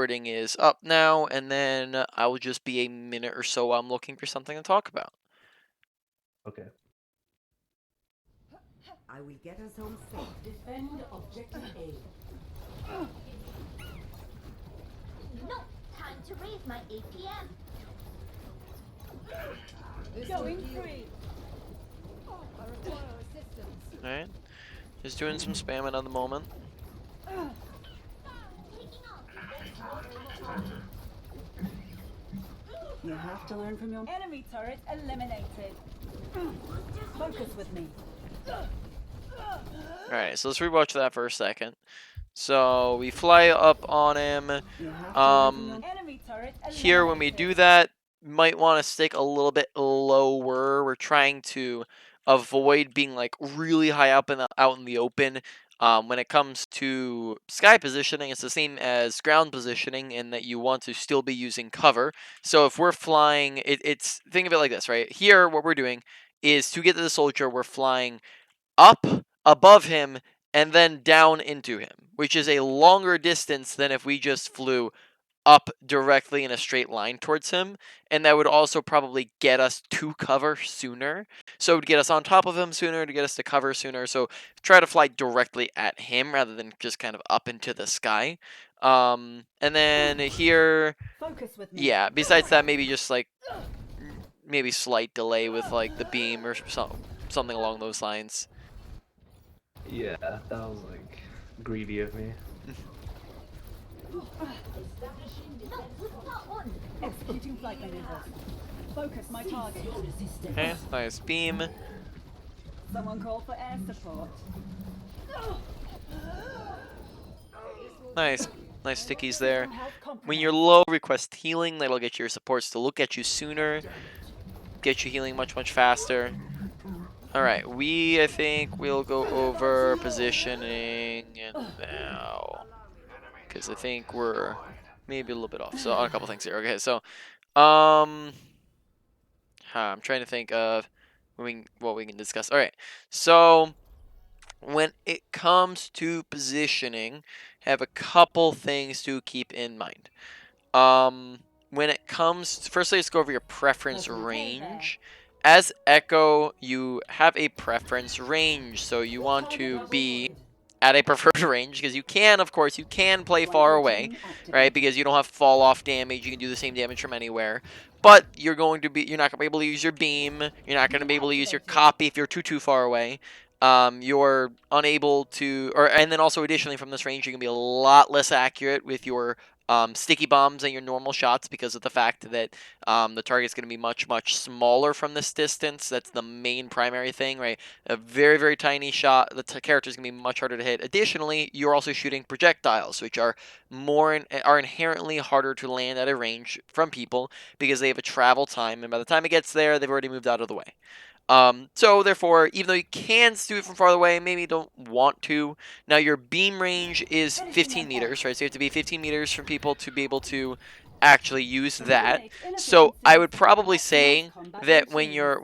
recording is up now, and then I will just be a minute or so. I'm looking for something to talk about. Okay. I will get us home safe. Defend objective A. No, time to raise my APM. Going free. I require assistance. Alright. Just doing some spamming at the moment. You have to learn from your enemy turret eliminated. Focus with me. Alright, so let's rewatch that for a second. So we fly up on him. Here when we do that, might want to stick a little bit lower. We're trying to avoid being like really high up out in the open. When it comes to sky positioning, it's the same as ground positioning in that you want to still be using cover. So if we're flying, it's think of it like this, right? Here, what we're doing is to get to the soldier, we're flying up above him and then down into him, which is a longer distance than if we just flew up directly in a straight line towards him, and that would also probably get us to cover sooner. So it would get us on top of him sooner, to get us to cover sooner. So try to fly directly at him rather than just kind of up into the sky. And then here, yeah, besides that, maybe just like maybe slight delay with like the beam or something along those lines. Yeah, that was like greedy of me. Executing flight maneuvers. Focus my target. Okay, nice beam. Someone call for air support. Nice stickies there. When you're low, request healing. That'll get your supports to look at you sooner. Get you healing much faster. Alright, I think we'll go over positioning now. Because I think we're maybe a little bit off. So on a couple things here. Okay, so I'm trying to think of what we can discuss. Alright, so when it comes to positioning, have a couple things to keep in mind. When it comes, firstly, let's go over your preference range. As Echo, you have a preference range, so you want to be at a preferred range, because you can, of course, you can play far away, right? Because you don't have fall off damage, you can do the same damage from anywhere. But you're not going to be able to use your beam, you're not going to be able to use your copy if you're too far away. You're unable to, and then also additionally from this range, you can be a lot less accurate with your sticky bombs and your normal shots because of the fact that the target's going to be much smaller from this distance. That's the main primary thing, right? A very tiny shot, the character's going to be much harder to hit. Additionally, you're also shooting projectiles, which are inherently harder to land at a range from people because they have a travel time, and by the time it gets there, they've already moved out of the way. So therefore, even though you can do it from farther away, maybe you don't want to. Now your beam range is 15 meters, right? So you have to be 15 meters from people to be able to actually use that. So I would probably say that when you're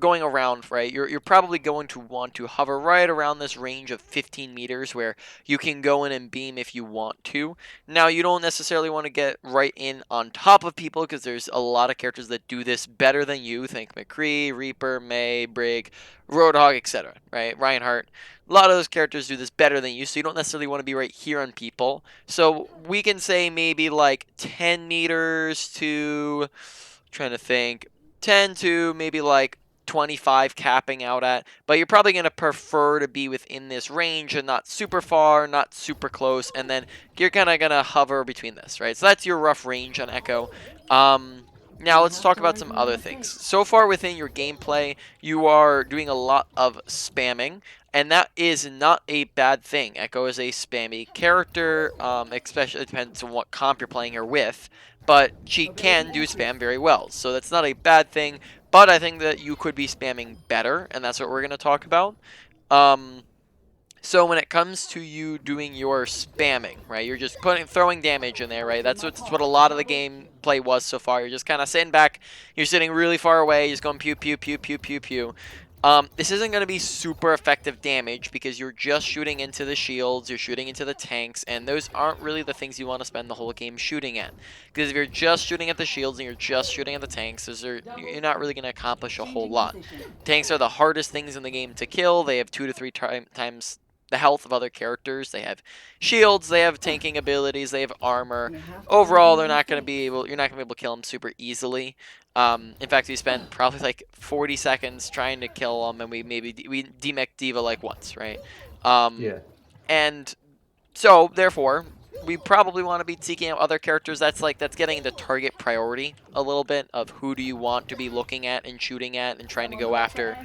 going around, right, you're probably going to want to hover right around this range of 15 meters where you can go in and beam if you want to. Now, you don't necessarily want to get right in on top of people because there's a lot of characters that do this better than you. Think McCree, Reaper, May, Brig, Roadhog, etc., right? Reinhardt. A lot of those characters do this better than you, so you don't necessarily want to be right here on people. So we can say maybe like 10 meters to, trying to think, 10 to maybe like 25 capping out at, but you're probably going to prefer to be within this range and not super far, not super close, and then you're kind of going to hover between this, right? So that's your rough range on Echo. Now let's talk about some other things. So far within your gameplay, you are doing a lot of spamming, and that is not a bad thing. Echo is a spammy character, especially it depends on what comp you're playing her with, but she can do spam very well, so that's not a bad thing. But I think that you could be spamming better, and that's what we're going to talk about. So when it comes to you doing your spamming, right, you're just throwing damage in there, right? That's what a lot of the gameplay was so far. You're just kind of sitting back, you're sitting really far away, you're just going pew, pew, pew, pew, pew, pew. This isn't going to be super effective damage because you're just shooting into the shields, you're shooting into the tanks, and those aren't really the things you want to spend the whole game shooting at. Because if you're just shooting at the shields and you're just shooting at the tanks, you're not really going to accomplish a whole lot. Tanks are the hardest things in the game to kill. They have 2 to 3 times the health of other characters. They have shields, they have tanking abilities, they have armor. Overall, you're not going to be able to kill them super easily. In fact, we spent probably like 40 seconds trying to kill them, and we demech D.Va like once, right? Yeah. And so therefore, we probably want to be seeking out other characters that's getting into target priority a little bit of who do you want to be looking at and shooting at and trying to go after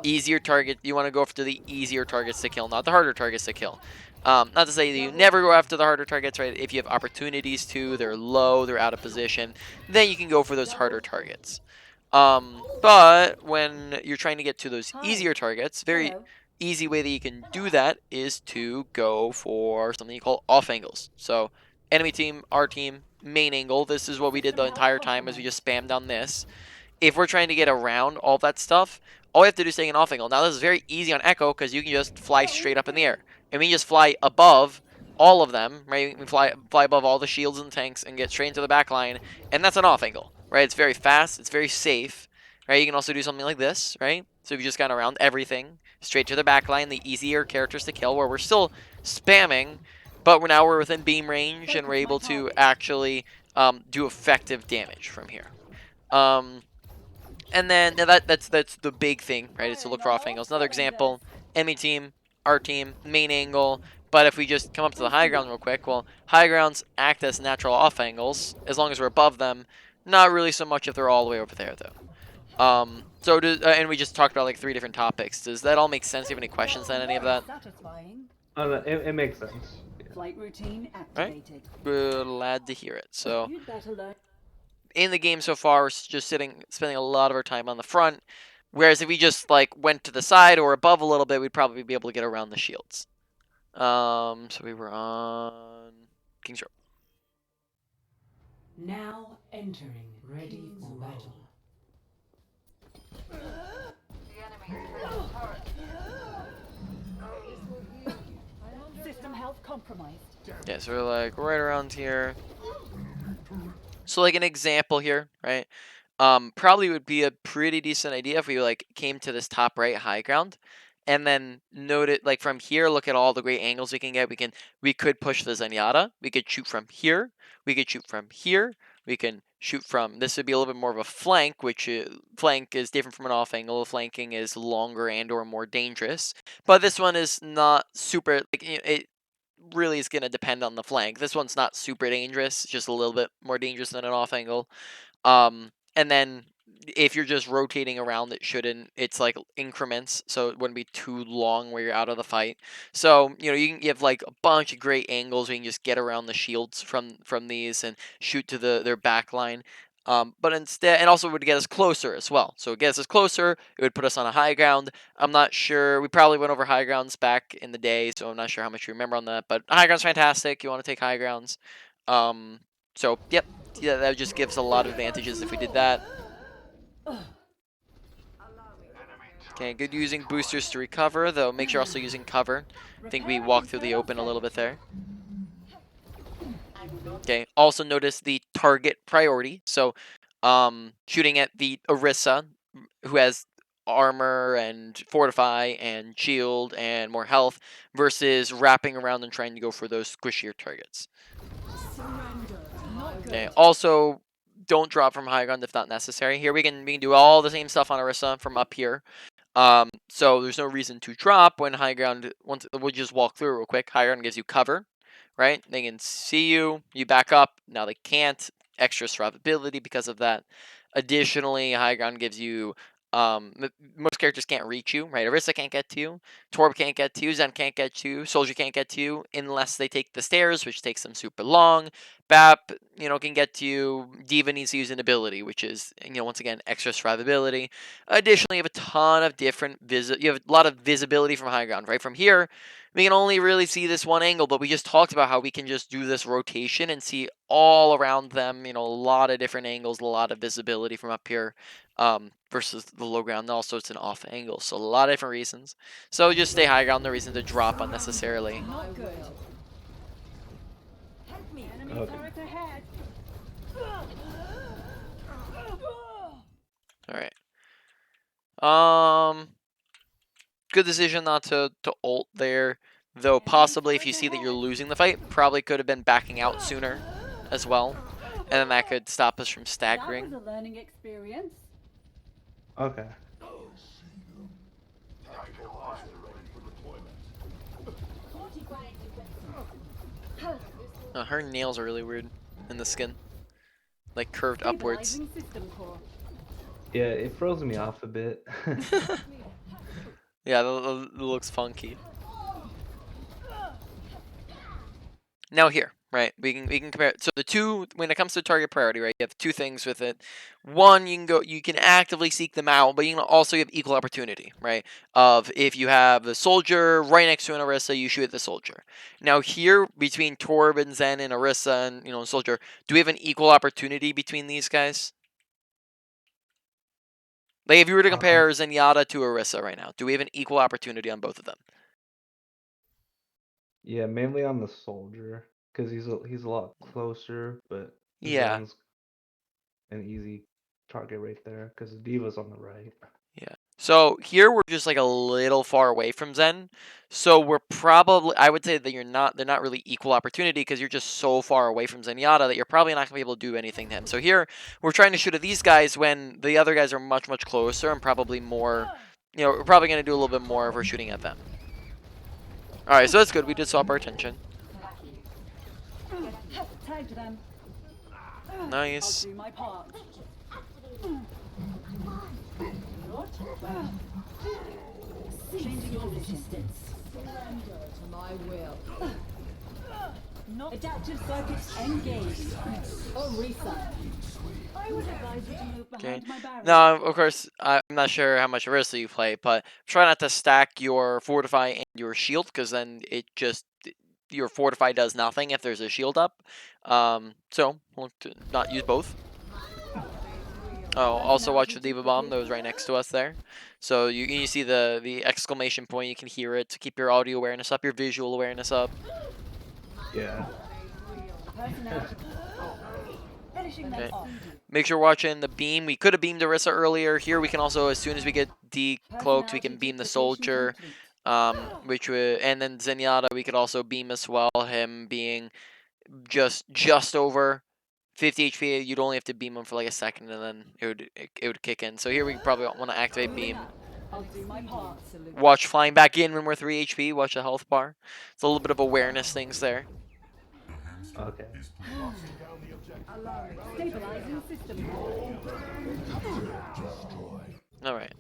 easier target. You want to go after the easier targets to kill, not the harder targets to kill. Not to say that you never go after the harder targets, right? If you have opportunities to, they're low, they're out of position, then you can go for those harder targets. But when you're trying to get to those easier targets, very easy way that you can do that is to go for something you call off angles. So enemy team, our team, main angle. This is what we did the entire time as we just spammed on this. If we're trying to get around all that stuff, all we have to do is take an off angle. Now this is very easy on Echo because you can just fly straight up in the air. And we can just fly above all of them, right? We fly above all the shields and tanks and get straight into the back line, and that's an off angle, right? It's very fast, it's very safe, right? You can also do something like this, right? So if you just got around everything, straight to the back line, the easier characters to kill, where we're still spamming, but we're within beam range and we're able to actually do effective damage from here. And then that's the big thing, right? Is to look for off angles. Another example: enemy team, our team, main angle. But if we just come up to the high ground real quick, well, high grounds act as natural off angles as long as we're above them. Not really so much if they're all the way over there, though. And we just talked about like 3 different topics. Does that all make sense? Do you have any questions on any of that? It makes sense. Yeah. Flight routine Right? activated. Glad to hear it. So You'd better learn. in the game so far, we're just spending a lot of our time on the front. Whereas if we just like went to the side or above a little bit, we'd probably be able to get around the shields. So we were on King's Row. Now entering ready for battle. System health compromised. Yeah, so we're like right around here. So like an example here, right? Probably would be a pretty decent idea if we like came to this top right high ground, and then note it like from here. Look at all the great angles we can get. We could push the Zenyatta. We could shoot from here. We could shoot from here. We can shoot from. This would be a little bit more of a flank, which flank is different from an off angle. Flanking is longer and/or more dangerous. But this one is not super. Like it really is going to depend on the flank. This one's not super dangerous. Just a little bit more dangerous than an off angle. And then if you're just rotating around, it's like increments, so it wouldn't be too long where you're out of the fight. So, you have like a bunch of great angles where you can just get around the shields from these and shoot to their back line. But instead, and also it would get us closer as well. So it gets us closer, it would put us on a high ground. I'm not sure, we probably went over high grounds back in the day, so I'm not sure how much you remember on that, but high ground's fantastic. You want to take high grounds. So, yep. Yeah, that just gives a lot of advantages if we did that. Okay, good using boosters to recover, though make sure you're also using cover. I think we walked through the open a little bit there. Okay, also notice the target priority. So, shooting at the Orisa, who has armor and fortify and shield and more health, versus wrapping around and trying to go for those squishier targets. Okay, also don't drop from high ground if not necessary. Here we can do all the same stuff on Orisa from up here. So there's no reason to drop when high ground. Once we'll just walk through real quick. High ground gives you cover, right? They can see you. You back up. Now they can't. Extra survivability because of that. Additionally, high ground gives you. Most characters can't reach you, right? Orisa can't get to you. Torb can't get to you. Zen can't get to you. Soldier can't get to you unless they take the stairs, which takes them super long. BAP, can get to you. D.Va needs to use an ability, which is, once again, extra survivability. Additionally, you have a ton of different you have a lot of visibility from high ground, right? From here, we can only really see this one angle, but we just talked about how we can just do this rotation and see all around them, a lot of different angles, a lot of visibility from up here. versus the low ground. And also, it's an off angle, so a lot of different reasons. So just stay high ground. No reason to drop unnecessarily. Not good. Help me. Enemy Okay. turret ahead. All right. Good decision not to ult there, though possibly if you see that you're losing the fight, probably could have been backing out sooner as well, and then that could stop us from That staggering. was a learning experience. Okay. Her nails are really weird in the skin, like curved upwards. Stabilizing system core. Yeah, it froze me off a bit. Yeah, it looks funky. Now here, right? We can compare it. So the two, when it comes to target priority, right? You have two things with it. One, you can actively seek them out, but you can also have equal opportunity, right? Of if you have a soldier right next to an Orisa, you shoot at the soldier. Now here, between Torb and Zen and Orisa and soldier, do we have an equal opportunity between these guys? Like if you were to compare Zenyatta to Orisa right now, do we have an equal opportunity on both of them? Yeah, mainly on the soldier, because he's a lot closer, but Yeah. Zen's an easy target right there, because Diva's on the right. Yeah. So here we're just like a little far away from Zen. So we're probably, I would say that they're not really equal opportunity because you're just so far away from Zenyatta that you're probably not gonna be able to do anything to him. So here we're trying to shoot at these guys when the other guys are much, much closer and probably more, we're probably gonna do a little bit more if we're shooting at them. All right, so that's good. We did swap our attention. Tagged them. Nice. I'll do my part. Changing your distance. Surrender to my will. Not adaptive circuits engaged. Orisa. I would advise you to move behind my barrier. Now, of course, I'm not sure how much Arista you play, but try not to stack your Fortify and your Shield, because then your Fortify does nothing if there's a Shield up. So, we'll not use both. Oh, also watch the Diva Bomb that was right next to us there. So you see the exclamation point, you can hear it to keep your audio awareness up, your visual awareness up. Yeah. Okay. Make sure you're watching the beam. We could have beamed Orisa earlier. Here we can also, as soon as we get decloaked, we can beam the soldier. And then Zenyatta we could also beam as well. Him being just over 50 HP, you'd only have to beam him for like a second, and then it would kick in. So here we probably want to activate beam. I'll do my part. Watch flying back in when we're 3 HP. Watch the health bar. It's a little bit of awareness things there. Okay. Stabilizing system. All right.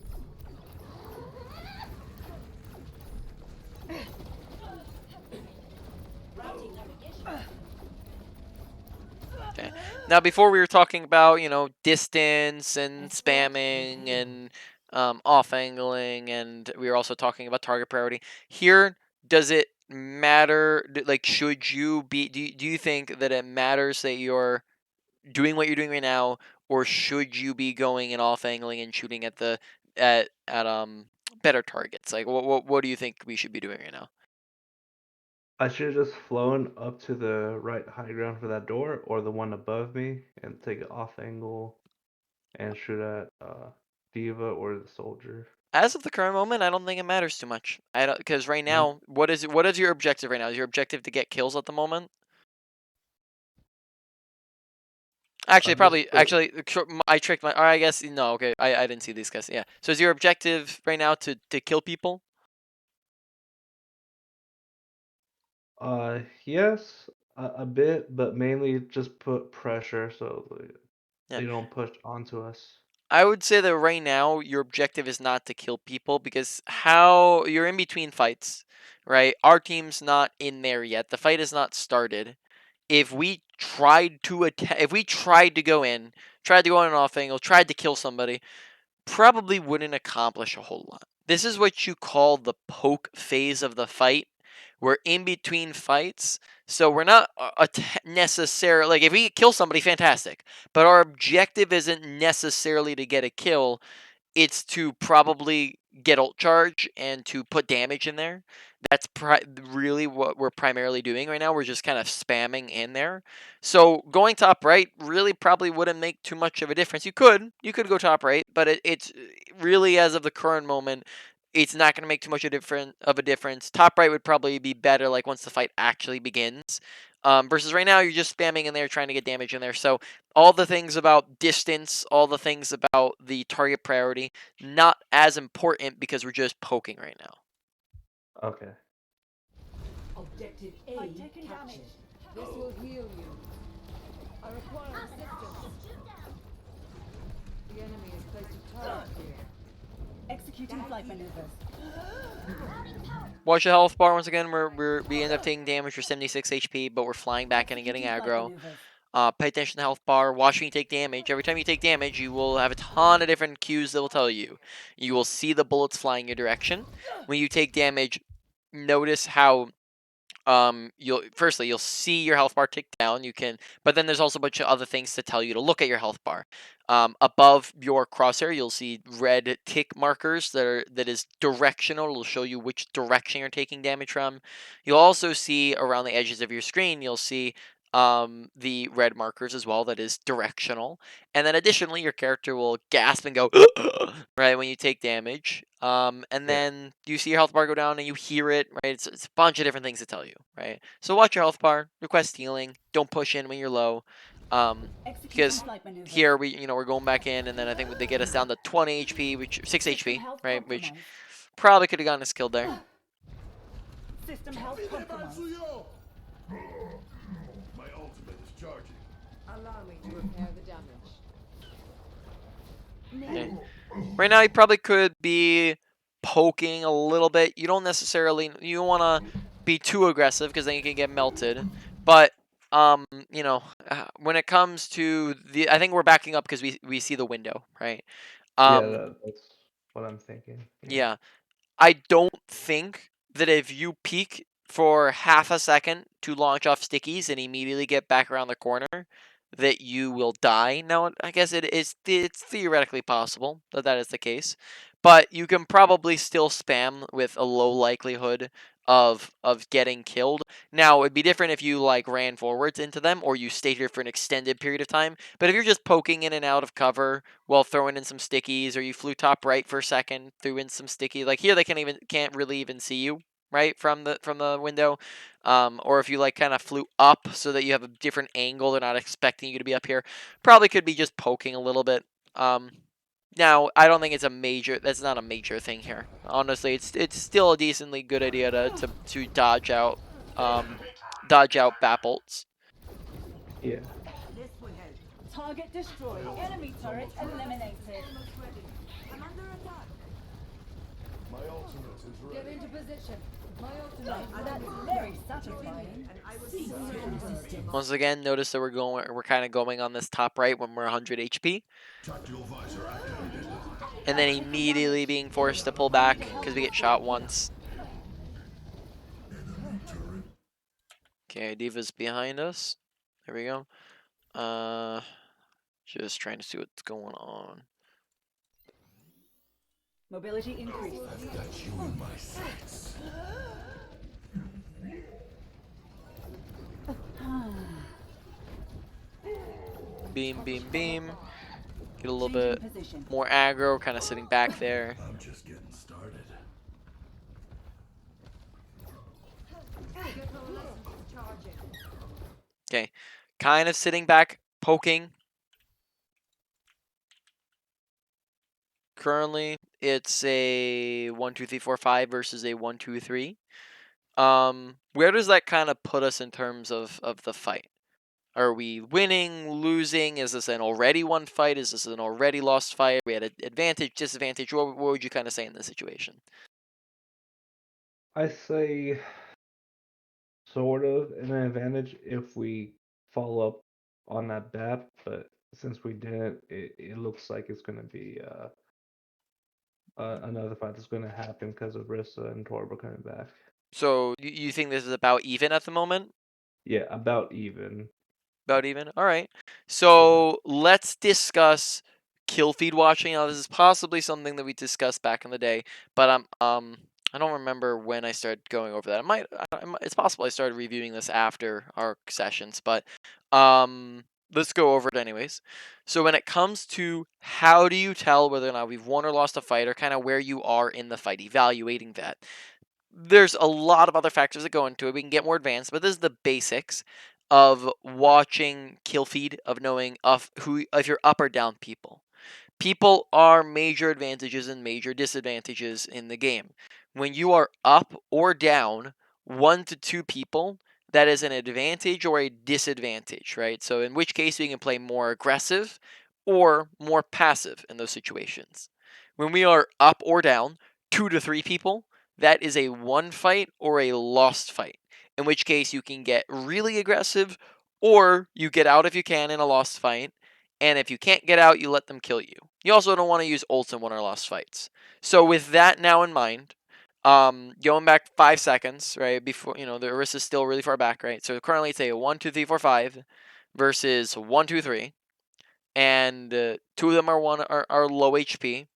Okay. Now, before we were talking about, distance and spamming and off angling, and we were also talking about target priority. Here, does it matter? Like, should you be? Do you think that it matters that you're doing what you're doing right now, or should you be going and off angling and shooting at better targets? Like, what do you think we should be doing right now? I should have just flown up to the right high ground for that door, or the one above me, and take it off angle, and shoot at Diva or the soldier. As of the current moment, I don't think it matters too much. I don't, because right now, what is your objective right now? Is your objective to get kills at the moment? Actually, I tricked my. Or I guess no. Okay, I didn't see these guys. Yeah. So is your objective right now to kill people? Yes, a bit, but mainly just put pressure so Yeah. they don't push onto us. I would say that right now your objective is not to kill people because how you're in between fights, right? Our team's not in there yet. The fight has not started. If we tried to go in, tried to go on an off angle, tried to kill somebody, probably wouldn't accomplish a whole lot. This is what you call the poke phase of the fight. We're in between fights, So we're not necessarily like if we kill somebody, fantastic. But our objective isn't necessarily to get a kill. It's to probably get ult charge and to put damage in there. That's really what we're primarily doing right now. We're just kind of spamming in there. So going top right really probably wouldn't make too much of a difference. You could go top right, but it's really, as of the current moment, it's not going to make too much of a difference. Top right would probably be better, like once the fight actually begins. Versus right now, you're just spamming in there, trying to get damage in there. So all the things about distance, all the things about the target priority, not as important because we're just poking right now. Okay. Objective A captured. This will heal you. I require assistance. The enemy has placed a turret here. Executing flight maneuvers. Watch the health bar once again. We end up taking damage for 76 HP, but we're flying back in and getting aggro. Pay attention to the health bar. Watch when you take damage. Every time you take damage, you will have a ton of different cues that will tell you. You will see the bullets flying your direction. When you take damage, notice how you'll see your health bar tick down. But then there's also a bunch of other things to tell you to look at your health bar. Above your crosshair, you'll see red tick markers that is directional. It'll show you which direction you're taking damage from. You'll also see around the edges of your screen, you'll see the red markers as well, that is directional. And then additionally, your character will gasp and go right when you take damage. And Yeah. then you see your health bar go down and you hear it, right? It's a bunch of different things to tell you, right? So watch your health bar, request healing, don't push in when you're low. Because here we're going back in, and then I think they get us down to 20 HP, which 6 HP, right? Which probably could have gotten us killed there. System health compromised. My ultimate is charging. Allow me to repair the damage. Okay. Right now, you probably could be poking a little bit. You don't want to be too aggressive because then you can get melted. But when it comes to I think we're backing up because we see the window, right? That's what I'm thinking. Yeah. I don't think that if you peek for half a second to launch off stickies and immediately get back around the corner, that you will die. Now, I guess it's theoretically possible that is the case, but you can probably still spam with a low likelihood of getting killed. Now, it'd be different if you like ran forwards into them or you stayed here for an extended period of time. But if you're just poking in and out of cover while throwing in some stickies, or you flew top right for a second, threw in some sticky, like here they can't really even see you right from the window. Or if you like kind of flew up so that you have a different angle, they're not expecting you to be up here. Probably could be just poking a little bit. Now I don't think that's not a major thing here. Honestly, it's still a decently good idea to dodge out BAP ults. Yeah. This will help. Target destroyed. Enemy turret eliminated. I'm under attack. My ultimate is Get ready. into position. My ultimate. That's very satisfying. Once again, notice that we're kind of going on this top right when we're 100 HP, Tactical visor activated. and then immediately being forced to pull back because we get shot once. Enemy turret. Okay, Diva's behind us. There we go. Just trying to see what's going on. Mobility increased. I've got you in my sights. Beam, beam, beam. Get a little bit more aggro, kind of sitting back there. I'm just getting started. Okay, kind of sitting back, poking. Currently, it's a 1, 2, 3, 4, 5 versus a 1, 2, 3. Where does that kind of put us in terms of the fight? Are we winning, losing? Is this an already won fight? Is this an already lost fight? We had an advantage, disadvantage. What would you kind of say in this situation? I say sort of an advantage if we follow up on that BAP, but since we didn't, it looks like it's going to be another fight that's going to happen because of Rissa and Torba coming back. So you think this is about even at the moment? Yeah, about even. About even? Alright. Yeah. So let's discuss kill feed watching. Now, this is possibly something that we discussed back in the day, but I don't remember when I started going over that. It's possible I started reviewing this after our sessions, but let's go over it anyways. So when it comes to how do you tell whether or not we've won or lost a fight, or kind of where you are in the fight, evaluating that. There's a lot of other factors that go into it. We can get more advanced, but this is the basics of watching kill feed, of knowing if you're up or down people. People are major advantages and major disadvantages in the game. When you are up or down 1 to 2 people, that is an advantage or a disadvantage, right? So in which case we can play more aggressive or more passive in those situations. When we are up or down 2 to 3 people, that is a won fight or a lost fight. In which case you can get really aggressive, or you get out if you can in a lost fight, and if you can't get out, you let them kill you. You also don't want to use ults in won or lost fights. So with that now in mind, going back 5 seconds, right before the Orisa's is still really far back, right? So currently it's a 1, 2, 3, 4, 5 versus 1, 2, 3, and 2 of them are low HP,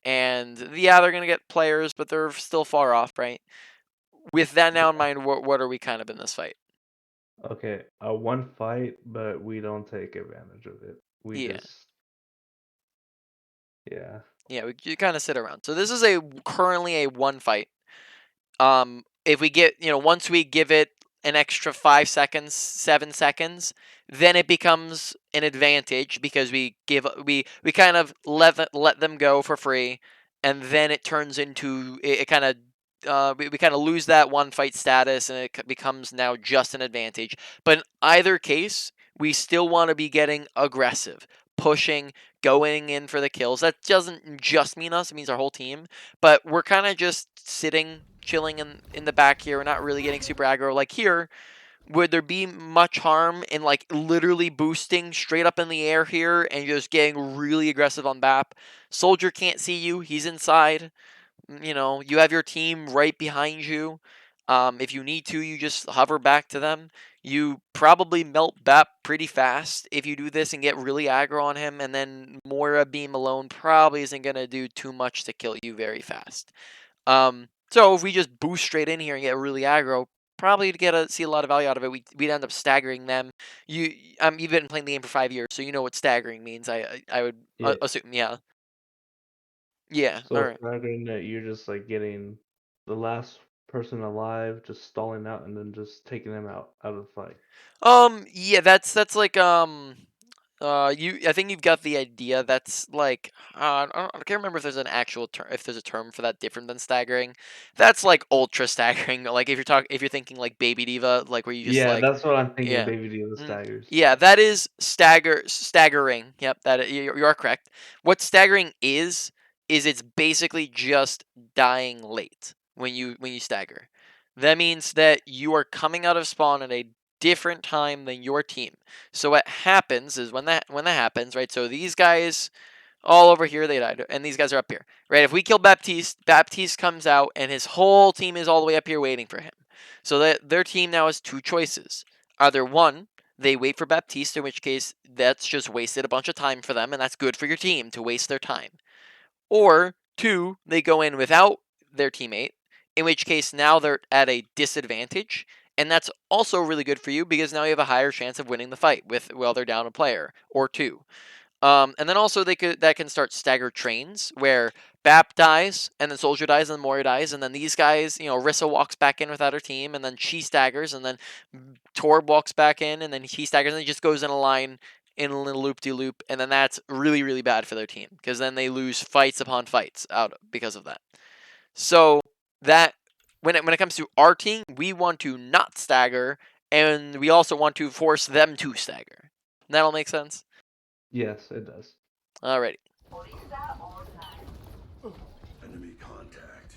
and yeah, they're gonna get players, but they're still far off, right? With that now in mind, what are we kind of in this fight? Okay, one fight, but we don't take advantage of it. We Yeah, just, yeah. yeah, we kind of sit around. So this is currently a 1 fight. If we get, once we give it an extra 5 seconds, 7 seconds, then it becomes an advantage because we kind of let them go for free, and then it turns into it kind of. We kind of lose that 1 fight status, and it becomes now just an advantage. But in either case, we still want to be getting aggressive, pushing, going in for the kills. That doesn't just mean us; it means our whole team. But we're kind of just sitting, chilling in the back here. We're not really getting super aggro. Like here, would there be much harm in like literally boosting straight up in the air here and just getting really aggressive on BAP? Soldier can't see you. He's inside. You have your team right behind you. If you need to, you just hover back to them. You probably melt BAP pretty fast if you do this and get really aggro on him, and then Moira beam alone probably isn't going to do too much to kill you very fast. So if we just boost straight in here and get really aggro, probably to see a lot of value out of it, we'd end up staggering them. You've been playing the game for 5 years, so you know what staggering means. I would Yeah. assume, yeah, yeah. All So right. staggering that you're just like getting the last person alive, just stalling out, and then just taking them out of the fight. Yeah, that's like I think you've got the idea. That's like I can't remember if there's an actual term, if there's a term for that different than staggering. That's like ultra staggering. Like if you're thinking like Baby Diva, like where you just Yeah, like, that's what I'm thinking. yeah. Baby D the Mm, staggers. yeah, that is staggering. Yep, you are correct. What staggering is it's basically just dying late when you stagger. That means that you are coming out of spawn at a different time than your team. So what happens is when that happens, right? So these guys all over here, they died, and these guys are up here, right? If we kill Baptiste, Baptiste comes out, and his whole team is all the way up here waiting for him. So that their team now has 2 choices. Either one, they wait for Baptiste, in which case that's just wasted a bunch of time for them, and that's good for your team to waste their time. Or 2, they go in without their teammate, in which case now they're at a disadvantage, and that's also really good for you because now you have a higher chance of winning the fight while they're down a player or 2. And then also that can start staggered trains where Bap dies and then Soldier dies and then Moira dies, and then these guys, Rissa walks back in without her team, and then she staggers, and then Torb walks back in, and then he staggers, and he just goes in a line in a little loop-de-loop, and then that's really, really bad for their team because then they lose fights upon fights out because of that. So that when it comes to our team, we want to not stagger, and we also want to force them to stagger. That'll make sense. Yes, it does. Alrighty. Enemy contact.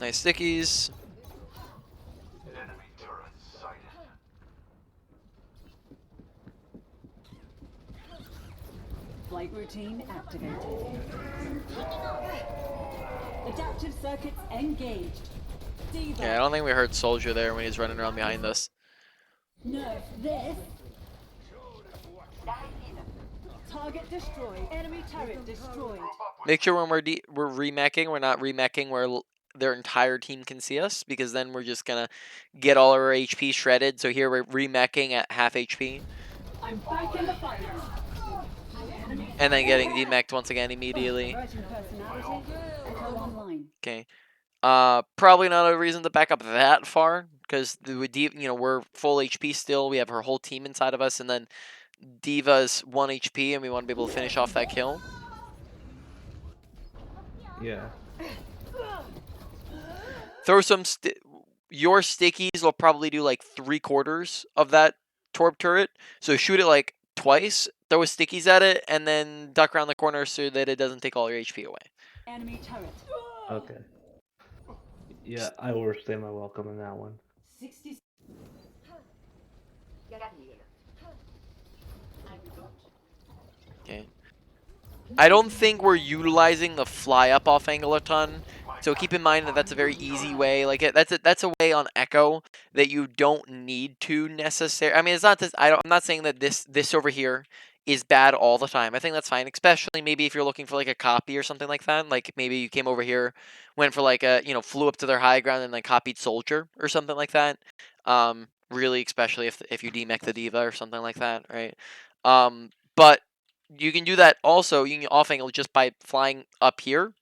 Nice stickies. Enemy turret sighted. Flight routine activated. Adaptive circuits engaged. Diva. Yeah, I don't think we heard Soldier there when he's running around behind us. Nerf this. Target destroyed. Enemy turret destroyed. Make sure when we're remeching, we're not remeching where their entire team can see us, because then we're just gonna get all our HP shredded. So here we're remeching at half HP, I'm back in the fight. and then getting demeched once again immediately. Virgin personality. Echo online. Okay. Probably not a reason to back up that far, because we're full HP still. We have her whole team inside of us, and then Diva's 1 HP, and we want to be able to finish off that kill. Yeah. Throw some. Your stickies will probably do like 3/4 of that Torp turret. So shoot it like twice, throw stickies at it, and then duck around the corner so that it doesn't take all your HP away. Enemy turret. Okay. Yeah, I overstayed my welcome in that one. 60. Okay. I don't think we're utilizing the fly up off angle a ton. So keep in mind that that's a very easy way. Like that's a way on Echo that you don't need to necessarily. I mean, it's not this. I'm not saying that this over here is bad all the time. I think that's fine, especially maybe if you're looking for like a copy or something like that. Like maybe you came over here, went for like a flew up to their high ground and then copied Soldier or something like that. Really, especially if you demech the Diva or something like that, right? But you can do that also. You can off angle just by flying up here,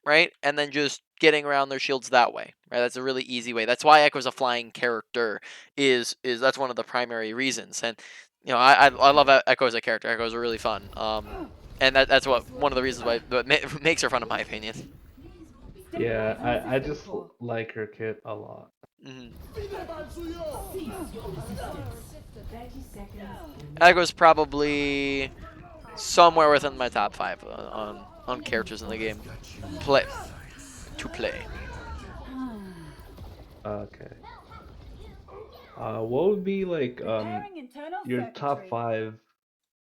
right? And then just getting around their shields that way, right? That's a really easy way. That's why Echo's a flying character. Is that's one of the primary reasons. And I love Echo as a character. Echo's really fun. And that's one of the reasons why makes her fun in my opinion. Yeah, I just like her kit a lot. Mm-hmm. Echo's probably somewhere within my top 5 on characters in the game. Play. Okay. What would be like Repairing internal your top circuitry. 5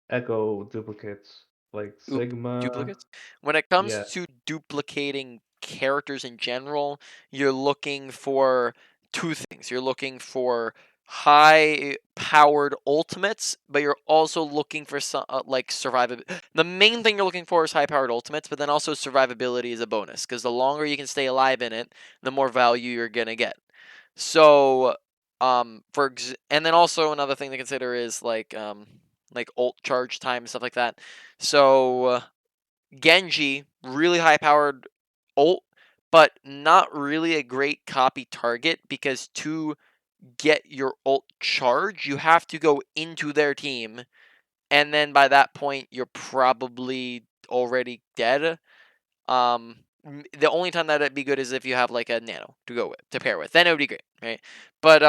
Echo duplicates? Like Sigma. Duplicates. When it comes Yeah. to duplicating characters in general, you're looking for 2 things. You're looking for high-powered ultimates, but you're also looking for some like survivability. The main thing you're looking for is high-powered ultimates, but then also survivability is a bonus, because the longer you can stay alive in it, the more value you're gonna get. So, and then also another thing to consider is like ult charge time and stuff like that. So Genji, really high powered ult, but not really a great copy target, because to get your ult charge, you have to go into their team, and then by that point you're probably already dead. The only time that it'd be good is if you have like a nano to pair with. Then it would be great, right? But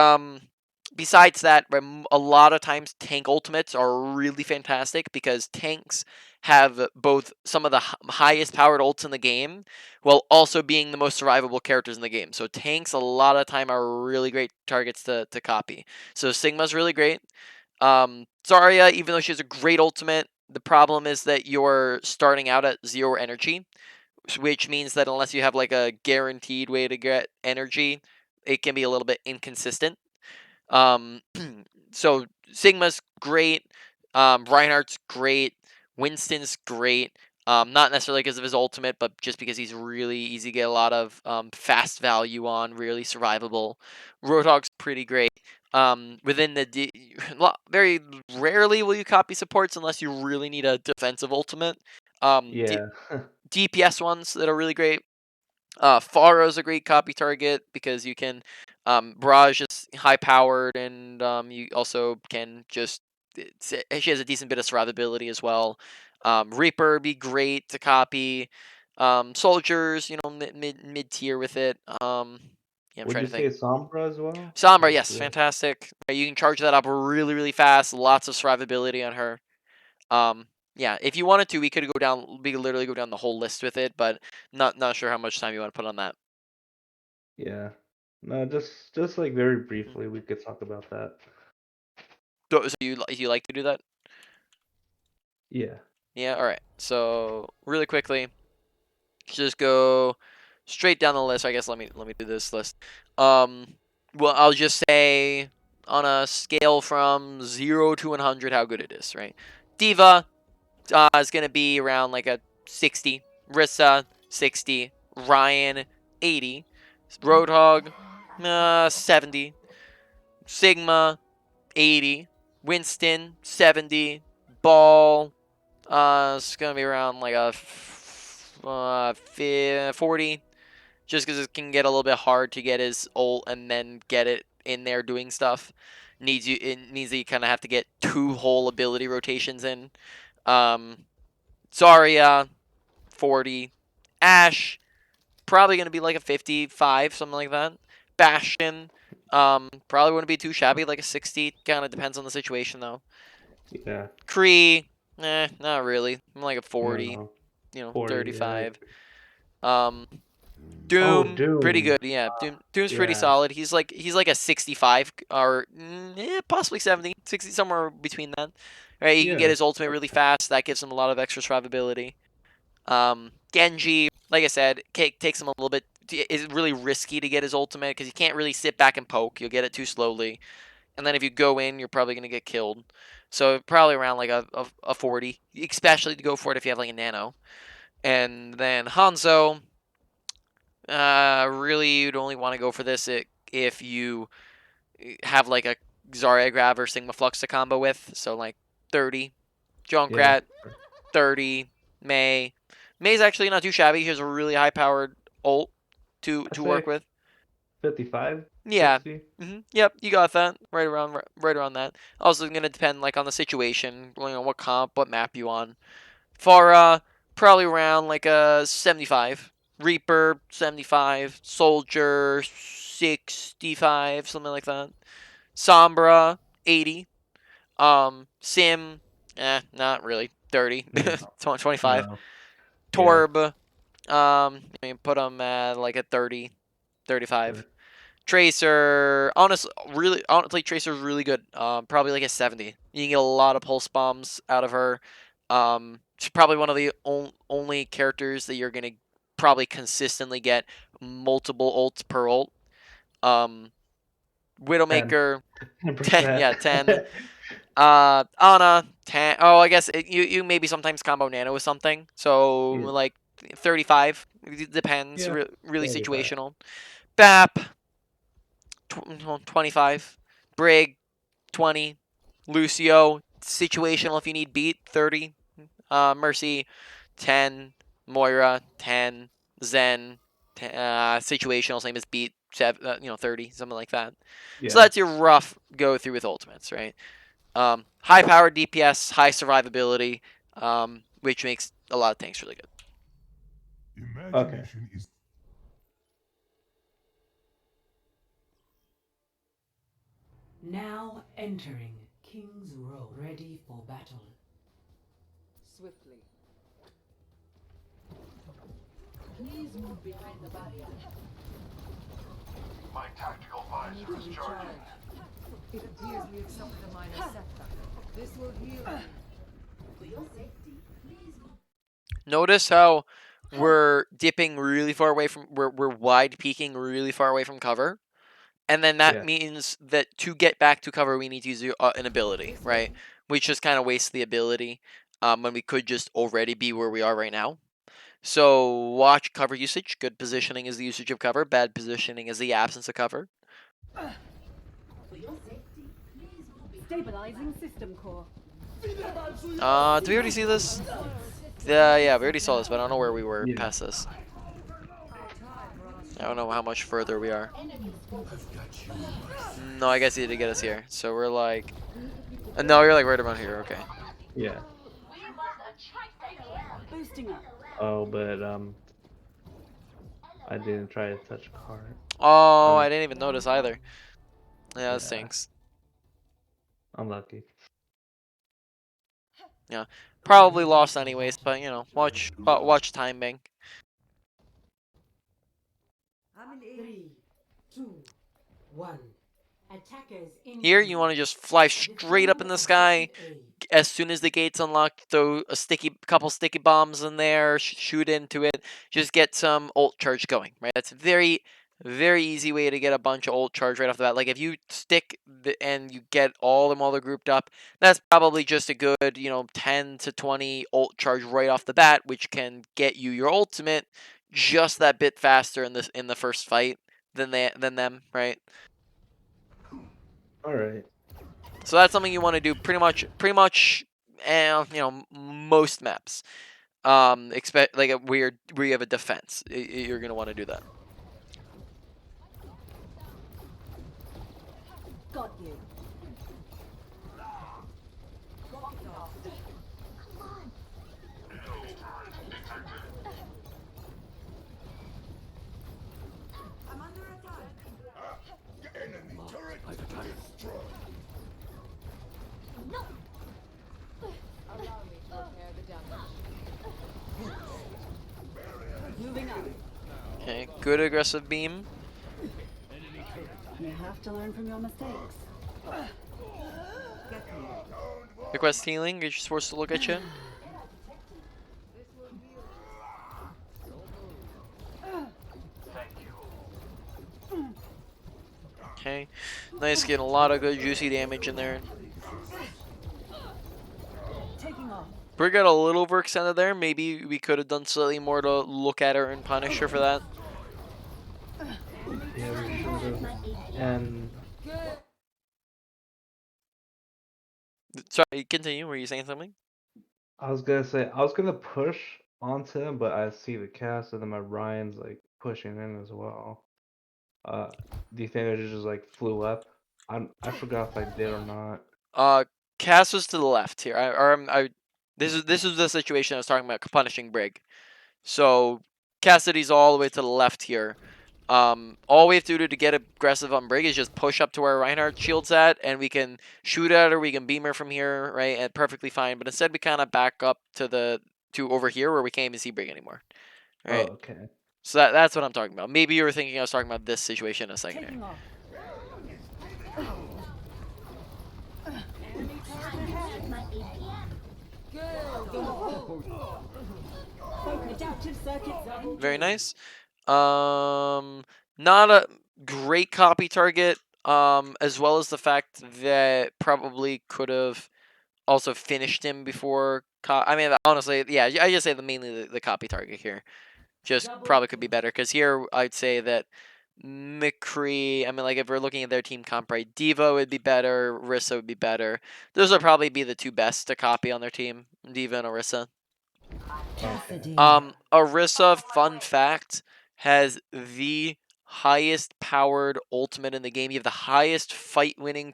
besides that, a lot of times tank ultimates are really fantastic, because tanks have both some of the highest powered ults in the game while also being the most survivable characters in the game. So tanks a lot of time are really great targets to copy. So Sigma's really great. Zarya, even though she has a great ultimate, the problem is that you're starting out at 0 energy, which means that unless you have like a guaranteed way to get energy, it can be a little bit inconsistent. So Sigma's great, Reinhardt's great, Winston's great. Not necessarily because of his ultimate, but just because he's really easy to get a lot of fast value on, really survivable. Roadhog's pretty great. Within the very rarely will you copy supports unless you really need a defensive ultimate. Yeah. DPS ones that are really great. Pharo's a great copy target, because you can Barrage is high powered, and you also can just she has a decent bit of survivability as well. Reaper be great to copy. Soldiers, mid tier with it. Yeah, I'm Would trying you to think. say Sombra as well? Sombra, Like, yes, fantastic. You can charge that up really, really fast. Lots of survivability on her. Yeah, if you wanted to, we could literally go down the whole list with it, but not sure how much time you want to put on that. yeah. No, just like very Mm-hmm. briefly, we could talk about that. So you like to do that? Yeah. Yeah. All right. So really quickly, just go straight down the list. I guess let me do this list. Well, I'll just say on a scale from 0 to 100 how good it is, right? Diva is going to be around like a 60. Rissa, 60. Ryan, 80. Roadhog, 70. Sigma, 80. Winston, 70. Ball, it's going to be around like a 40. Just because it can get a little bit hard to get his ult and then get it in there doing stuff. It needs that you kind of have to get 2 whole ability rotations in. Zarya, 40. Ash, probably going to be like a 55, something like that. Bastion, probably wouldn't be too shabby, like a 60. Kind of depends on the situation, though. Yeah. Kree, not really. I'm like a I don't 40, know. 40. Yeah. 35. Oh, Doom, pretty Doom. good. Yeah, Doom's pretty Yeah. solid. He's like a 65 or possibly 70, 60, somewhere between that. Right, he can get Yeah. his ultimate really fast. That gives him a lot of extra survivability. Genji, like I said, takes him a little bit. It's really risky to get his ultimate because you can't really sit back and poke. You'll get it too slowly, and then if you go in, you're probably gonna get killed. So probably around like a 40, especially to go for it if you have like a nano. And then Hanzo, really, you'd only want to go for this if you have like a Zarya grab or Sigma Flux to combo with. So like 30. Yeah. Junkrat, 30. Mei. Mei's actually not too shabby. He has a really high powered ult I to say work with. 55, Yeah. 60. Yep, you got that. Right around that. Also gonna depend like on the situation, what comp, what map you on. Pharah, probably around like a 75. Reaper, 75. Soldier, 65, something like that. Sombra, 80. Sim, not really. 30. No. 25. No. Yeah. Torb, put him at like a 30, 35. Sure. Tracer, honestly, Tracer's really good. Probably like a 70. You can get a lot of pulse bombs out of her. She's probably one of the only characters that you're gonna probably consistently get multiple ults per ult. Um, 10. Widowmaker, 10, 10%. yeah, 10. Ana, 10. Oh, I guess you maybe sometimes combo Nano with something. So Yeah. like 35. It depends. Yeah. Really 35. situational. Bap, 25. Brig, 20. Lucio, situational if you need beat, 30. Mercy, 10. Moira, 10. Zen, situational, same as beat, 30, something like that. So Yeah. that's your rough go through with ultimates, right? High powered DPS, high survivability, which makes a lot of tanks really good. Okay. Imagination is Now entering King's Row. Ready for battle. Swiftly. Please move behind the barrier. my tactical I need to visor is recharge. charging. It appears we have suffered a minor setback. This will heal me. For your safety, please move. Notice how we're dipping really far away from, we're wide peaking really far away from cover. And then that Yeah. means that to get back to cover, we need to use an ability, right? Which just kind of wastes the ability when we could just already be where we are right now. So watch cover usage. Good positioning is the usage of cover. Bad positioning is the absence of cover. For your safety, please move. Stabilizing system core. Did we already see this? Yeah, we already saw this, but I don't know where we were Yeah. past this. I don't know how much further we are. No, I guess he did get us here. So we're like... no, you're like right around here. Okay. Yeah. Boosting up. Oh, but I didn't try to touch card. Oh, I didn't even notice either. Yeah, that stinks. Unlucky. Yeah, probably lost anyways, but watch timing. 3, 2, 1. Attackers in. Here, you want to just fly straight up in the sky. As soon as the gate's unlocked, throw a couple sticky bombs in there, shoot into it. Just get some ult charge going, right? That's very, Very easy way to get a bunch of ult charge right off the bat. Like if you stick and you get all them while they're grouped up, that's probably just a good, 10 to 20 ult charge right off the bat, which can get you your ultimate just that bit faster in the first fight than them, right? All right. So that's something you want to do pretty much, most maps. Expect like where you have a defense, you're gonna want to do that. Got you. I'm under attack. Enemy turret destroyed. No! Allow me to repair the damage. Moving up. Okay, good aggressive beam. You have to learn from your mistakes. Get me. Request healing. You're just forced to look at you. This will heal. Okay, nice, getting a lot of good juicy damage in there. Taking off. Brig got a little overextended there. Maybe we could have done slightly more to look at her and punish her for that. Yeah, we should have. And Sorry, continue. Were you saying something? I was gonna say I was gonna push onto him, but I see the cast, and then my Ryan's like pushing in as well. Do you think I just like flew up? I forgot if I did or not. Cass was to the left here. This is the situation I was talking about, punishing Brig. So Cassidy's all the way to the left here. All we have to do to get aggressive on Brig is just push up to where Reinhardt shield's at, and we can shoot at her. We can beam her from here, right? And perfectly fine. But instead, we kind of back up to over here where we can't even see Brig anymore. Oh, Right. okay. So that's what I'm talking about. Maybe you were thinking I was talking about this situation a second Taking ago. off. My APM. Adaptive circuits. Very nice. Not a great copy target. As well as the fact that probably could have also finished him before. I mean, honestly, yeah, I just say mainly the copy target here. Just probably could be better because here I'd say that McCree. I mean, like if we're looking at their team comp, right? Devo would be better. Orisa would be better. Those would probably be the two best to copy on their team, Diva and Orisa. Cassidy. Orisa, fun fact, has the highest powered ultimate in the game. You have the highest fight winning,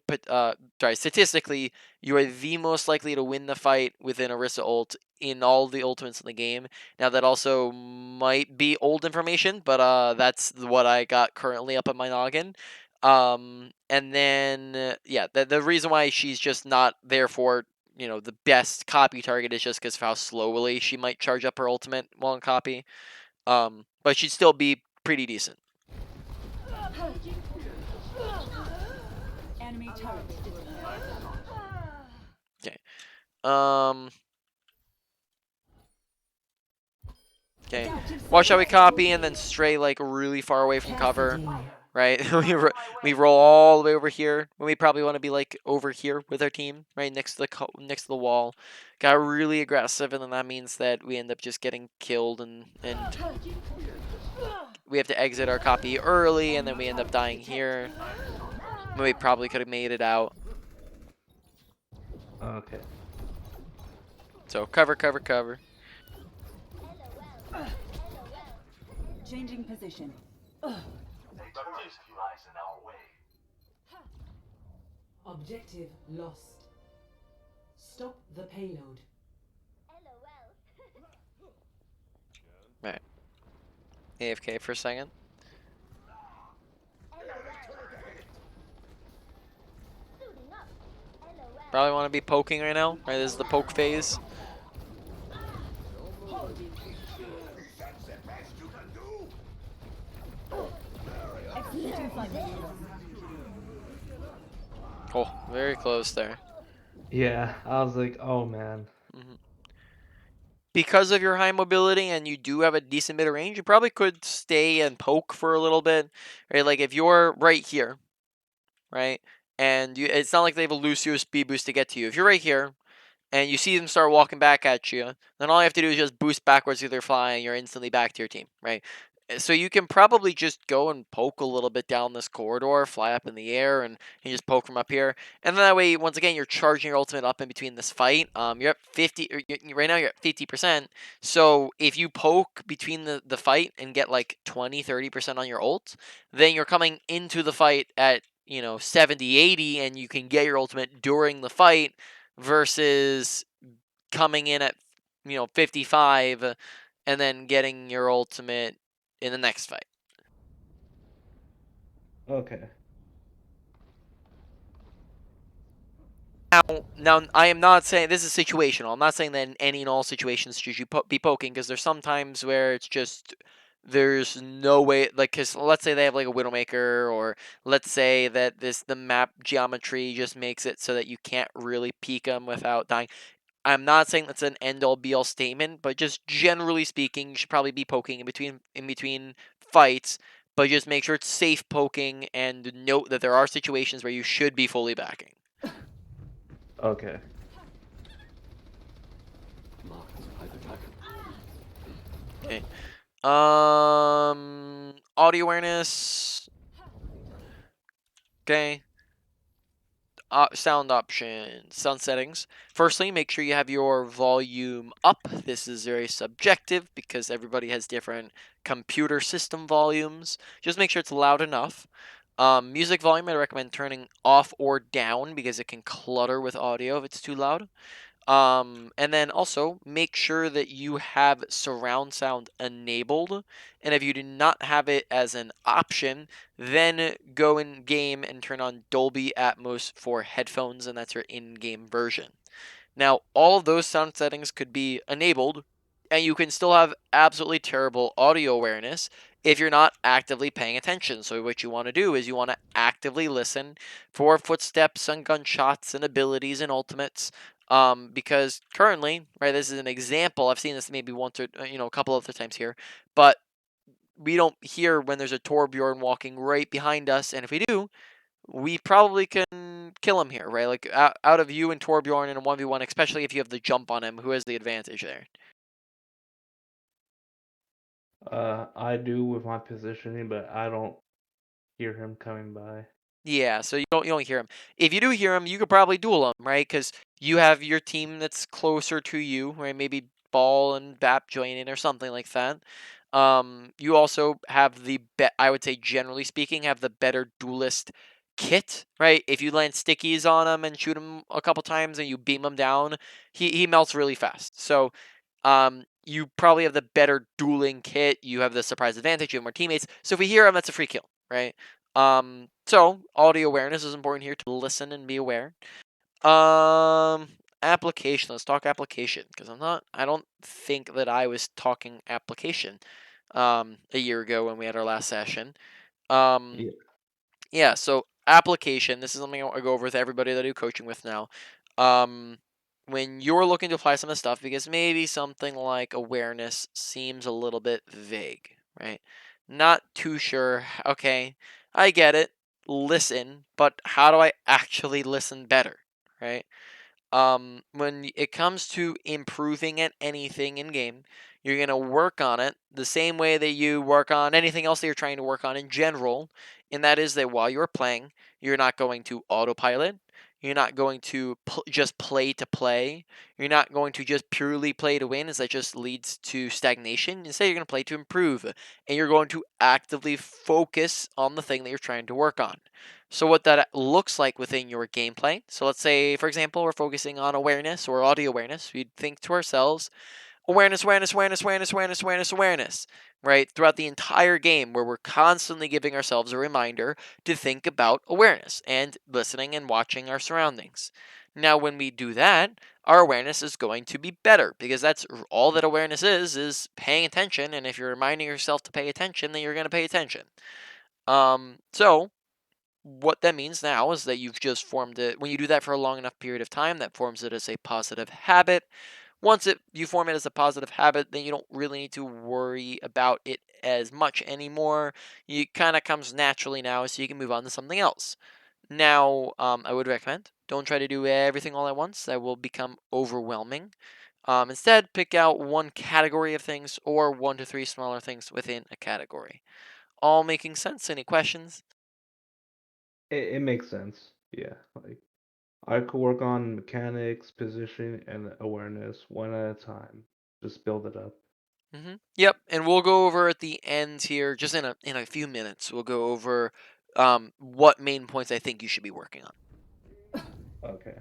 statistically, you are the most likely to win the fight with an Orisa ult in all the ultimates in the game. Now that also might be old information, but that's what I got currently up at my noggin. And then yeah, the reason why she's just not there for the best copy target is just because of how slowly she might charge up her ultimate while in copy. But she'd still be pretty decent. Enemy turret. Okay. Okay. Watch how we copy and then stray like really far away from cover. Right? we roll all the way over here when we probably want to be like over here with our team, right next to the wall. Got really aggressive, and then that means that we end up just getting killed, and we have to exit our copy early, and then we end up dying here. We probably could have made it out. Okay. So cover, cover, cover. Changing position. The risk lies in our way. Objective lost. Stop the payload. Right. AFK for a second. Probably want to be poking right now. Right, this is the poke phase. That's the best you can do. Oh, very close there. Yeah, I was like, oh man. because of your high mobility and you do have a decent bit of range, you probably could stay and poke for a little bit, right? Like if you're right here, right, and it's not like they have a Lucio speed boost to get to you. If you're right here and you see them start walking back at you, then all you have to do is just boost backwards with their fly, and you're instantly back to your team, right? So you can probably just go and poke a little bit down this corridor, fly up in the air, and you just poke from up here. And then that way, once again, you're charging your ultimate up in between this fight. You're at 50, right now you're at 50%. So if you poke between the fight and get like 20-30% on your ult, then you're coming into the fight at 70-80, and you can get your ultimate during the fight versus coming in at 55 and then getting your ultimate in the next fight. Okay. Now I am not saying this is situational. I'm not saying that in any and all situations should you be poking, because there's some times where it's just there's no way, like, because let's say they have like a Widowmaker, or let's say that the map geometry just makes it so that you can't really peek them without dying. I'm not saying that's an end all be all statement, but just generally speaking, you should probably be poking in between fights, but just make sure it's safe poking, and note that there are situations where you should be fully backing. Okay. Okay. Audio awareness. Okay. Sound options, sound settings. Firstly, make sure you have your volume up. This is very subjective because everybody has different computer system volumes. Just make sure it's loud enough. Music volume, I recommend turning off or down because it can clutter with audio if it's too loud. And then also make sure that you have surround sound enabled. And if you do not have it as an option, then go in game and turn on Dolby Atmos for headphones, and that's your in-game version. Now, all of those sound settings could be enabled, and you can still have absolutely terrible audio awareness if you're not actively paying attention. So what you want to do is you want to actively listen for footsteps and gunshots and abilities and ultimates. Because currently, right, this is an example. I've seen this maybe once or a couple other times here, but we don't hear when there's a Torbjorn walking right behind us, and if we do, we probably can kill him here, right? Like out of you and Torbjorn in a 1v1, especially if you have the jump on him, who has the advantage there? I do with my positioning, but I don't hear him coming by. Yeah, so you don't hear him. If you do hear him, you could probably duel him, right? Because you have your team that's closer to you, right? Maybe Ball and Bap join in or something like that. You also have I would say generally speaking, have the better duelist kit, right? If you land stickies on him and shoot him a couple times and you beam him down, he melts really fast. So you probably have the better dueling kit. You have the surprise advantage. You have more teammates. So if we hear him, that's a free kill, right? So audio awareness is important here to listen and be aware. Application. Let's talk application, because I don't think that I was talking application a year ago when we had our last session. Yeah. Yeah, so application. This is something I go over with everybody that I do coaching with now. When you're looking to apply some of the stuff, because maybe something like awareness seems a little bit vague, right? Not too sure. Okay, I get it. Listen, but how do I actually listen better, right? When it comes to improving at anything in game, you're going to work on it the same way that you work on anything else that you're trying to work on in general. And that is that while you're playing, you're not going to autopilot. You're not going to just play to play. You're not going to just purely play to win, as that just leads to stagnation. Instead, you're going to play to improve. And you're going to actively focus on the thing that you're trying to work on. So what that looks like within your gameplay. So let's say, for example, we're focusing on awareness or audio awareness. We'd think to ourselves, awareness, awareness, awareness, awareness, awareness, awareness, awareness, right? Throughout the entire game, where we're constantly giving ourselves a reminder to think about awareness and listening and watching our surroundings. Now, when we do that, our awareness is going to be better, because that's all that awareness is paying attention. And if you're reminding yourself to pay attention, then you're going to pay attention. So what that means now is that you've just formed it. When you do that for a long enough period of time, that forms it as a positive habit, Once you form it as a positive habit, then you don't really need to worry about it as much anymore. It kind of comes naturally now, so you can move on to something else. Now, I would recommend don't try to do everything all at once. That will become overwhelming. Instead, pick out one category of things or 1 to 3 smaller things within a category. All making sense? Any questions? It makes sense. Yeah, like I could work on mechanics, positioning, and awareness one at a time. Just build it up. Yep, and we'll go over at the end here, just in a few minutes. We'll go over what main points I think you should be working on. Okay.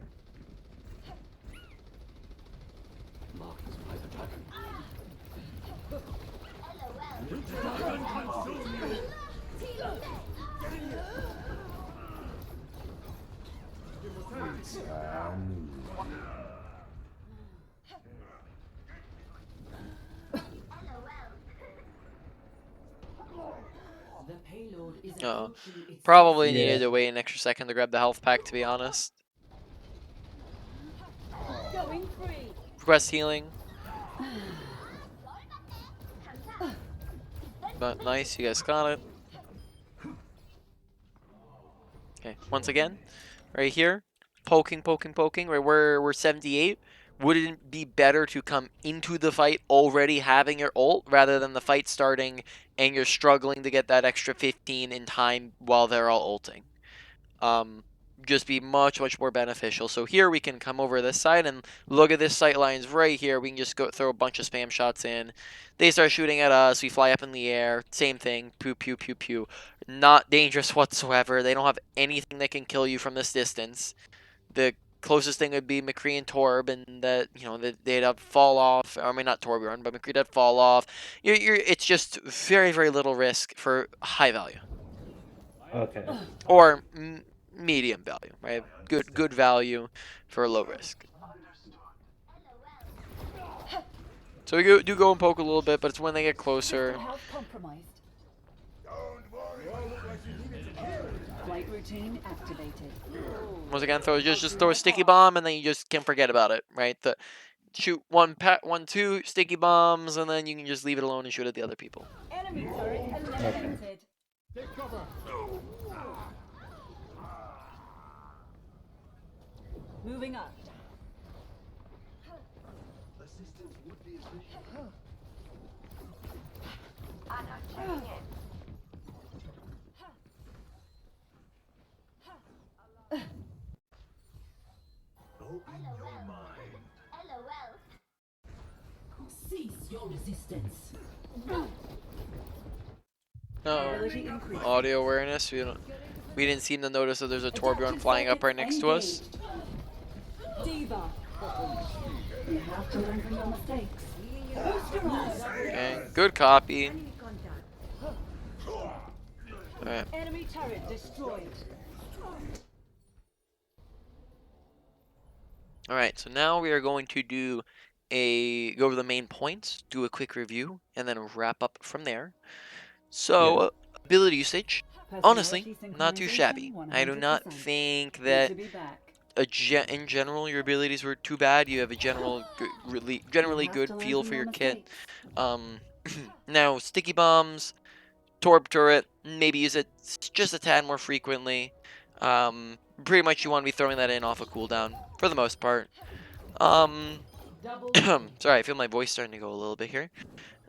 The payload is Uh, approaching its Probably Yeah. needed to wait an extra second to grab the health pack, to be honest. Going free. Request healing. But nice, you guys got it. Okay, once again, right here, poking, right, we're 78. Wouldn't it be better to come into the fight already having your ult, rather than the fight starting and you're struggling to get that extra 15 in time while they're all ulting? Just be much more beneficial. So here we can come over this side and look at this sight lines right here. We can just go throw a bunch of spam shots in. They start shooting at us. We fly up in the air. Same thing. Pew pew pew pew. Not dangerous whatsoever. They don't have anything that can kill you from this distance. The closest thing would be McCree and Torb, and that they'd have fall off. I mean, not Torbjorn, but McCree'd have fall off. It's just very little risk for high value. Okay. Or medium value, right? Good value for low risk. So we do go and poke a little bit, but it's when they get closer. Health compromised. Don't worry. You all look like you needed some help. Flight routine activated. Once again, just throw a sticky bomb, and then you just can forget about it, right? Shoot one, two sticky bombs, and then you can just leave it alone and shoot at the other people. Enemy turret eliminated. Take cover. Moving up. Assistance would be appreciated. Open your mind. Cease your resistance. Ability increased. Audio awareness. We didn't seem to notice that there's a Torbjorn flying up right next to us. Diva. You have to learn from your mistakes. Booster rise. Okay, good copy. Alright. Enemy turret destroyed. Alright, so now we are going to go over the main points, do a quick review, and then wrap up from there. So, ability usage, honestly, not too shabby. I do not think that in general your abilities were too bad. You have a generally good feel for your kit. Now, sticky bombs, Torb turret, maybe use it just a tad more frequently. Pretty much you want to be throwing that in off a cooldown for the most part. Sorry, I feel my voice starting to go a little bit here.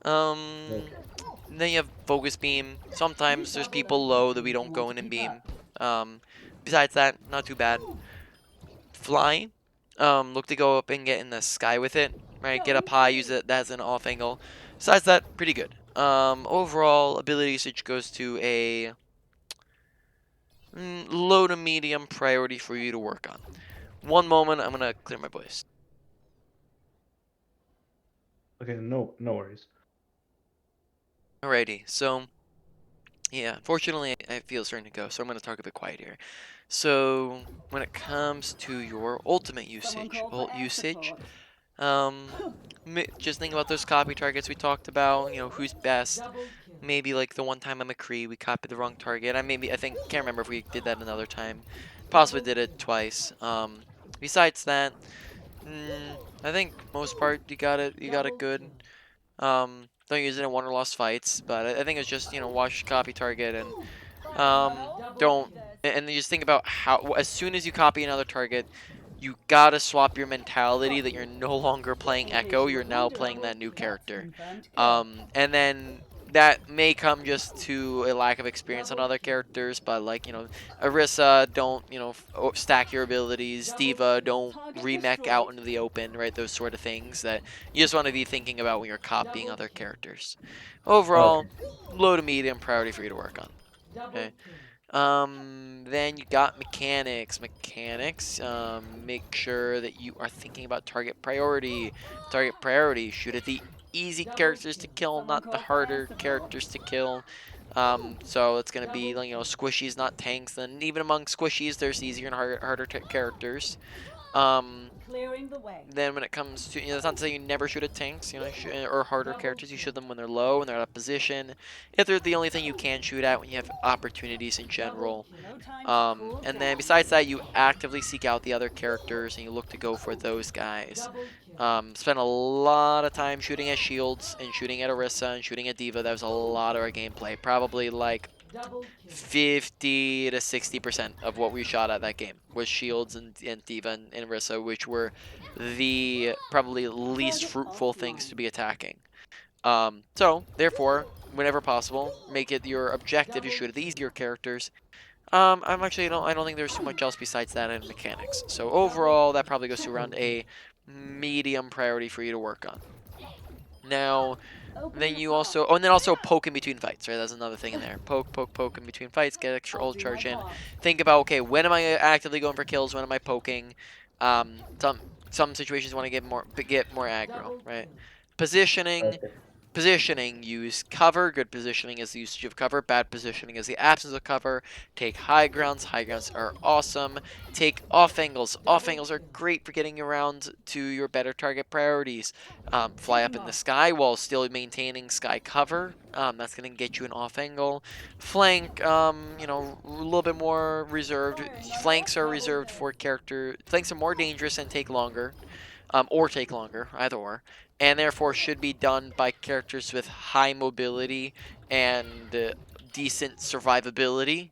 Then you have focus beam. Sometimes there's people low that we don't go in and beam. Besides that, not too bad. Fly. Look to go up and get in the sky with it. Right, get up high, use it as an off angle. Besides that, pretty good. Overall, ability usage goes to a low to medium priority for you to work on. One moment, I'm gonna clear my voice. Okay, no worries. Alrighty, so yeah, fortunately I feel starting to go, so I'm gonna talk a bit quiet here. So when it comes to your ultimate ult usage, just think about those copy targets we talked about. Who's best. Maybe like the one time on McCree, we copied the wrong target. Can't remember if we did that another time. Possibly did it twice. Besides that, I think most part you got it. You got it good. Don't use it in won or lost fights, but I think it's just watch copy target and don't and then just think about how as soon as you copy another target, you gotta swap your mentality that you're no longer playing Echo, you're now playing that new character. And then that may come just to a lack of experience on other characters, but like, Arissa, don't, stack your abilities. Diva, don't remech out into the open, right? Those sort of things that you just want to be thinking about when you're copying other characters. Overall, Okay. low to medium priority for you to work on. Double Okay. kill. Then you got mechanics. Mechanics, make sure that you are thinking about target priority. Target priority, shoot at the easy Double characters to kill. kill, not the harder characters to kill. So it's gonna be like, squishies, not tanks. And even among squishies, there's easier and harder characters. Um, Clearing the way. then when it comes to, that's not to say you never shoot at tanks, or harder characters. You shoot them when they're low, when they're out of position. If they're the only thing you can shoot at when you have opportunities in Double general. kill. No time to cool And then down. besides that, you actively seek out the other characters and you look to go for those guys. Double kill. Spend a lot of time shooting at shields and shooting at Orisa and shooting at Diva. That was a lot of our gameplay. Probably like Double kill. 50 to 60% of what we shot at that game was shields and Diva and Orisa, which were the probably least fruitful things to be attacking. So therefore, whenever possible, make it your objective to shoot at the easier characters. I don't think there's too much else besides that in mechanics. So overall, that probably goes to around a medium priority for you to work on. Now, then you also, and then also poke in between fights, right? That's another thing in there. Poke in between fights, get extra ult charge in. Think about, okay, when am I actively going for kills? When am I poking? Some situations want to get more aggro, right? Positioning, Okay. Positioning, use cover. Good positioning is the usage of cover. Bad positioning is the absence of cover. Take high grounds. High grounds are awesome. Take off angles. Off angles are great for getting around to your better target priorities. Fly up in the sky while still maintaining sky cover. That's going to get you an off angle. Flank, a little bit more reserved. Flanks are reserved for character. Flanks are more dangerous and take longer. Or take longer, either or, and therefore should be done by characters with high mobility and decent survivability.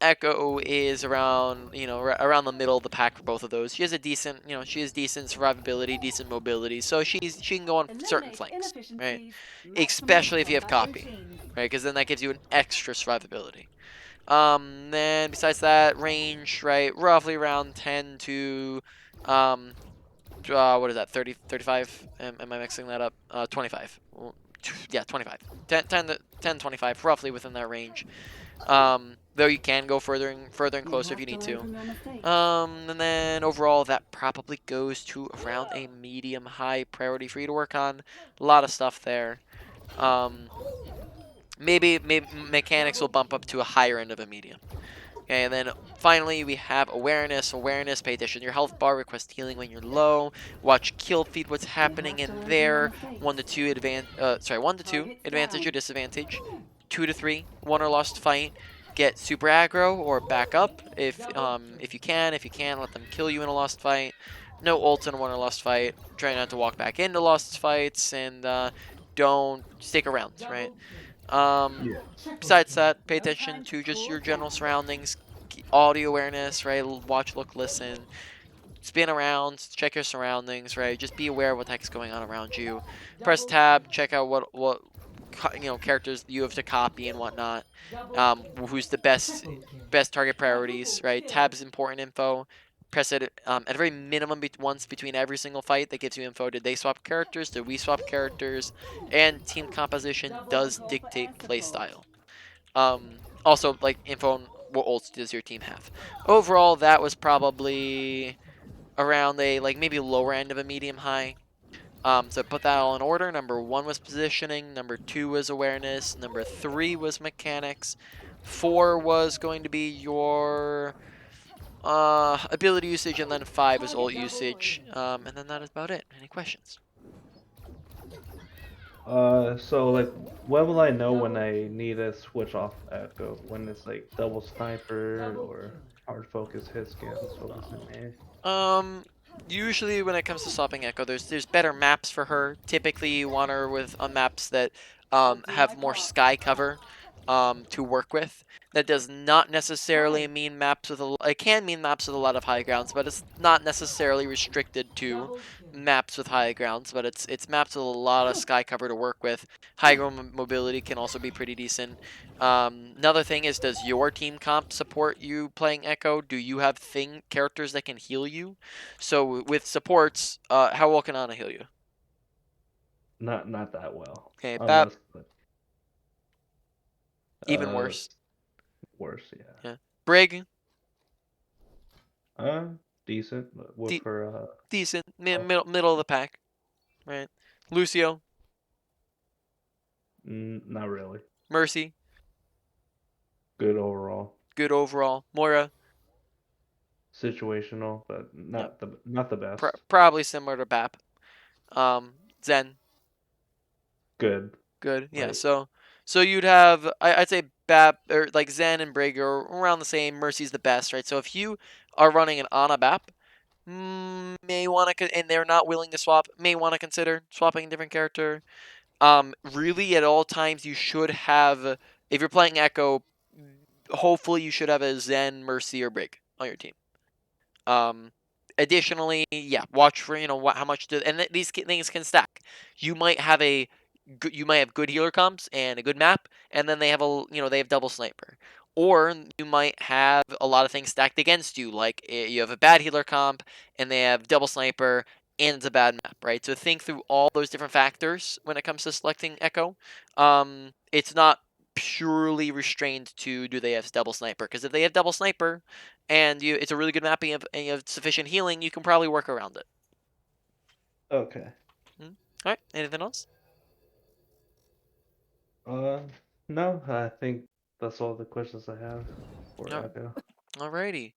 Echo is around, around the middle of the pack for both of those. She has a decent, she has decent survivability, decent mobility, so she can go on certain Eliminate flanks, right? inefficiencies. Maximize Especially if you have combat copy, routines. right? Because then that gives you an extra survivability. Then besides that, range, right, roughly around 10 to what is that, 30, 35? Am I mixing that up? 25. Yeah, 25. 10, 25, roughly within that range. Though you can go further and You closer if have you to need learn to. from your mistakes. And then overall, that probably goes to around a medium-high priority for you to work on. A lot of stuff there. Um, maybe mechanics will bump up to a higher end of a medium. Okay, and then finally we have awareness. Awareness, pay attention to your health bar, request healing when you're low. Watch kill feed, what's happening You have to in learn from your there. mistakes. 1 to 2 1 to 2 Targets advantage down. or disadvantage. 2 to 3 won or lost fight. Get super aggro or back up if you can. If you can, let them kill you in a lost fight. No ult in a won or lost fight. Try not to walk back into lost fights and don't stick around, right? Double kill. Um, Yeah. Triple Besides kill. that, pay No attention time to to just cool your general down. surroundings, audio awareness, right? Watch, look, listen. Spin around, check your surroundings, right? Just be aware of what the heck's going on around you. Press Double tab, kill. check out what characters you have to copy and whatnot. Double kill. Who's the best Triple kill. target priorities, Quadruple right? kill. Tab is important info. Press it at a very minimum once between every single fight. That gives you info. Did they swap characters? Did we swap characters? And team composition Double does Call kill. for air dictate support. playstyle. Also, like, info on what ults does your team have. Overall, that was probably around a, like, maybe lower end of a medium high. So put that all in order. Number 1 was positioning. Number 2 was awareness. Number 3 was mechanics. 4 was going to be your ability usage, and then 5 is ult usage. And then that is about it. Any questions? So like, when will I know when Double I kill. need to switch off Echo? When it's like double sniper Double or kill. hard focus hit scans, focus in A? Um, usually when it comes to swapping Echo, there's better maps for her. Typically, you want her with on maps that have more sky cover to work with. That does not necessarily mean maps with it can mean maps with a lot of high grounds, but it's not necessarily restricted to maps with high grounds. But it's maps with a lot of sky cover to work with. High ground mobility can also be pretty decent. Another thing is, does your team comp support you playing Echo? Do you have characters that can heal you? So with supports, how well can Ana heal you? Not that well. Okay, Bap, Unless even worse. worse, yeah. Yeah, Brig, Uh decent with de- her decent, health. middle of the pack, right? Lucio, Not really. Mercy, Good overall. good overall. Moira, Situational, but yep, not the best. probably similar to Bap. Zen, Good. good. Yeah, Like so you'd have I'd say Bap or like Zen and Brig are around the same. Mercy's the best, right? So if you are running an Ana Bap, may want to, and they're not willing to swap, may want to consider swapping a different character. Really, at all times, you should have, if you're playing Echo, hopefully you should have a Zen, Mercy, or Brig on your team. Um, Additionally, yeah, watch for how much and these things can stack. You might have you might have good healer comps and a good map, and then they have they have double sniper. Or you might have a lot of things stacked against you, like you have a bad healer comp and they have double sniper and it's a bad map, right? So think through all those different factors when it comes to selecting Echo. It's not purely restrained to do they have double sniper, because if they have double sniper and it's a really good map and you have sufficient healing, you can probably work around it. okay. All right, anything else? Uh no, I think that's all the questions I have for All right. Echo. Alrighty.